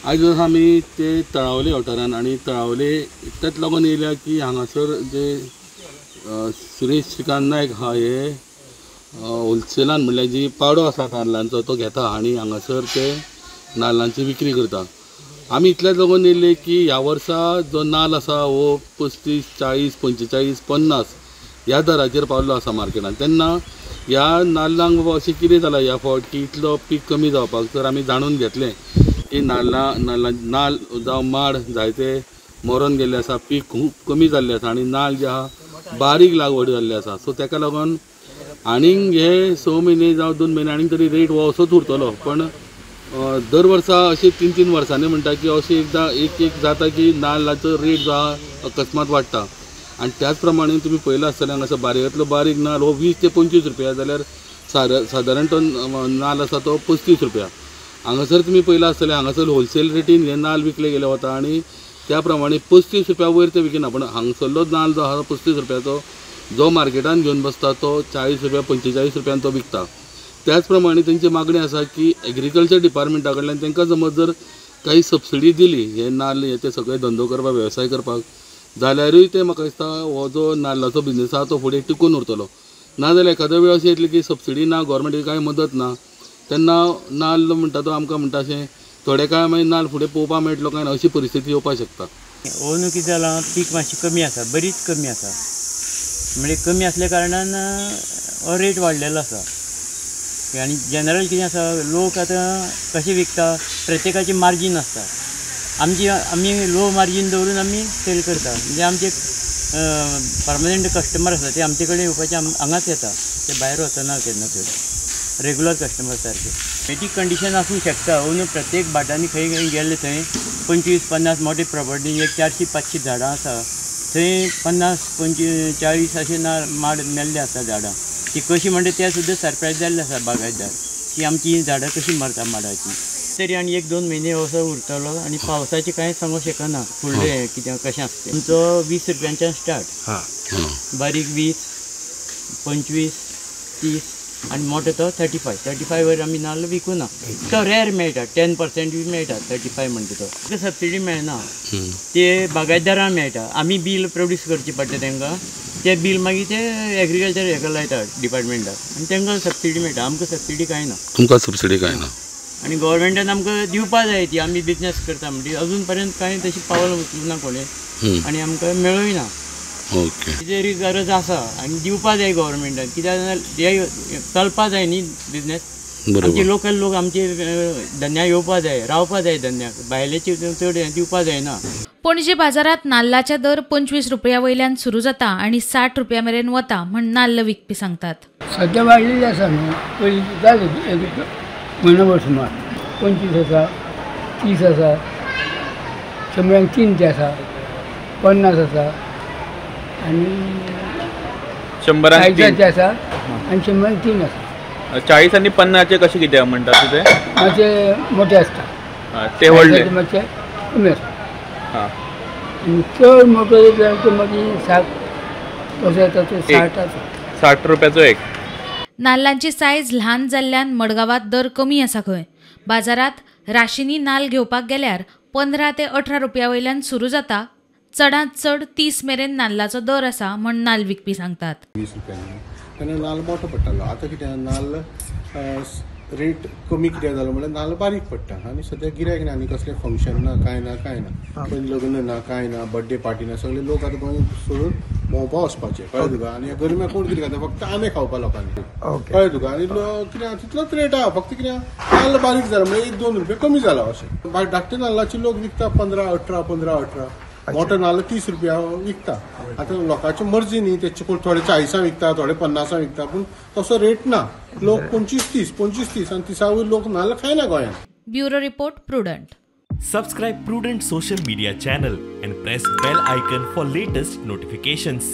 आज आमी ते तळावले वाठारान आनी तळावले इतल्याच लागून येयल्या की हांगासर जे सुरेश श्रीकांत नायक हा हे होलसेलान म्हणल्यार जी पावडो आसा नाल्लांचो तो घेता आनी हांगासर ते नाल्लांची विक्री करता। आमी इतल्याच लागून येयले की ह्या वर्सा जो नाल्ल आसा हो 35, 40, 45, 50 ह्या दराचेर पावल्लो आसा मार्केटान। तेन्ना ह्या नाल्लांक अशें कितें जालां ह्या फावट की इतलो पीक कमी जावपाक, तर आमी जाणून घेतलें की नाल्ल जावं माड जायते मरोन गेल्ले आसा, पीक खूब कमी जाल्लें आसा आनी नाल्ल जे आहा बारीक लागवड जाल्ले आसा। सो ताका लागून आनीक हे 6 म्हयने जावं 2 म्हयने आनीक तरी रेट हो असोच उरतलो। पण दर वर्सा अशें 3-3 वर्सांनी म्हणटा की अशें एकदां एक जाता की नाल्लाचो रेट जो आहा अकस्मात वाडटा। आनी त्याच प्रमाणे तुमी पळयलां आसतलें हांगासर बारयेंतलो बारीक नाल्ल हो 20 ते 25 रुपया, जाल्यार सादारण तो नाल्ल आसा तो 35 रुपया। हांगासर तुमी पळयलां आसतलें हांगासर होलसेल रेटीन हे नाल्ल विकले गेले वता आनी त्या प्रमाणे 35 रुपया वयर ते विकिना। पण हांगसरलो नाल्ल जो आहा 35 रुपयाचो जो मार्केटान घेवन बसता तो 40 रुपया 45 रुपयान तो विकता। त्याच प्रमाणे तेंची मागणी आसा की एग्रीकल्चर डिपार्टमेंटा कडल्यान तांकां समज जर काही सबसिडी दिली हे नाल्ल हे ते सगळे धंदो करपाक वेवसाय करपाक, जाल्यारूय ते म्हाका दिसता हो जो नाल्लाचो बिजनेस आहा तो फुडें टिकून उरतलो। नाजाल्यार एखादो वेळ अशें येतली की सबसिडी ना, गव्हर्मेंटाची कांय मदत ना, तेन्ना नाल्ल म्हणटा तो आमकां म्हणटा अशें थोडे काळ मागीर नाल्ल फुडें पळोवपाक मेळटलो काय ना अशी परिस्थिती येवपाक शकता। अंदू कितें जालां, पीक मातशी कमी आसा, बरीच कमी आसा, म्हणजे कमी असल्या कारणान हो रेट वाडलेलो आसा। आनी जनरल कितें आसा, लोक आतां कशें विकता, प्रत्येकाची मार्जीन आसता। आमी लो मार्जीन दवरून आमी सेल करता, म्हणजे आमचे परमनंट कस्टमर आसा ते आमचे कडेन येवपाचे हांगाच येता, ते भायर वचना केन्ना थंय रेगुलर कस्टमर सारके। मेटीक कंडिशन आसूंक शकता, अंदू प्रत्येक भाटांनी खंय खंय गेले थंय 25-50 मोठे प्रॉपर्टी 400-500 झाडां आसा, थंय 50-45 40 अशें माड मेल्ले आसा झाडां। ती कशी म्हणजे त्या सुद्दां सरप्रायज जाल्ले आसा बागायतदार की आमची ही झाडां कशी मरता माडाची। तरी आनी 1-2 म्हयने असो उरतलो आनी पावसाचें कांय सांगूंक शकना फुडलें कितें कशें आसता। तुमचो 20 रुपयांच्यान स्टार्ट, बारीक 20, 25, 30 आनी मोठो तो 35 वयर आमी नाल्ल विकूना। तो रेअर मेळटा, 10% बी मेळटा 35 म्हणटा तो सबसिडी मेळना, ते बागायतदारांक मेळटा। आमी बील प्रोड्यूस करची पडटा तांकां, ते बील मागीर ते एग्रीकल्चर हेका लायता डिपार्टमेंटाक आनी तांकां सबसिडी मेळटा। आमकां सबसिडी कांय ना, तुमकां सबसिडी कांय ना आनी गव्हर्मेंटान आमकां दिवपा जाय ती, आमी बिजनेस करता म्हणजे अजून पर्यंत कांय तशी पावल उचलना कोणें आनी आमकां मेळूय ना। ओके, जरी गरज आसा आनी दिवपा जाय गव्हर्मेंटान, कित्याक हे चलपा जाय न्ही बिजनेस। आमचे लोकल लोक आमचे धंद्याक येवपा जाय, रावपा जाय धंद्याक, भायल्याचे चड दिवपा जायना। पणजे बाजारात नाल्लाचे दर 25 रुपया वयल्यान सुरू जाता आनी 60 रुपया मेरेन वता म्हण नाल्ल विकपी सांगतात। सध्या वाडलेली आसा न्हू, पयलीं जाले म्हयनोभर सुमार 25 आसा, 30 आसा, 100 3 ते आसा, 50 आसा आनी 100 ते आसा आनी 100 3 आसा। 40 आनी 50 कशें कितें म्हणटा तुझे? मातशे मोठे आसता, ते व्हडले मातशे कमी आसता। हां, चड मोठो जाल्यार तो मागीर 60 तसो येता, तो 60 आसा। 60 रुपयाचो एक। नाल्लांची सायज ल्हान जाल्ल्यान मडगांवात दर कमी आसा खंय। बाजारात राशीनी नाल्ल घेवपाक गेल्यार 15 ते 18 रुपया वयल्यान सुरू जाता, चडांत चड 30 मेरेन नाल्लाचो दर आसा म्हण नाल्ल विकपी सांगतात। 20 रुपयांनी तेन्ना नाल्ल मोठो पडटालो, आतां कितें नाल्ल रेट कमी कित्याक जालो म्हळ्यार नाल्ल बारीक पडटा आनी सद्या गिरायक ना, आनी कसलें फंक्शन ना, कांय ना, पयलीं लग्न ना, कांय ना, बर्थडे पार्टी ना, सगळे लोक आतां गोंय सोडून भोंवपा वचपाचे, कळ्ळें तुका। आनी गर्म्याक कोण कितें खाता, फक्त आंबे खावपा लोकांनी, कळ्ळें तुका। आनी कितें तितलोच रेट आहा, फक्त कितें नाल्ल बारीक जाला म्हळ्यार 1-2 रुपया कमी जाला अशें। धाकटे नाल्लाची लोक विकता 15-18, 15-18, मोठो नाल्ल 30 रुपया विकता। आतां लोकांची मर्जी न्ही, तेचे थोडे 40 विकता, थोडे 50 विकता, पूण तसो रेट ना। लोक 25-30 आनी 30 वयर लोक नाल्ल खायना गोंयांत। Bureau report, prudent. Subscribe Prudent social media channel and press bell icon for latest notifications.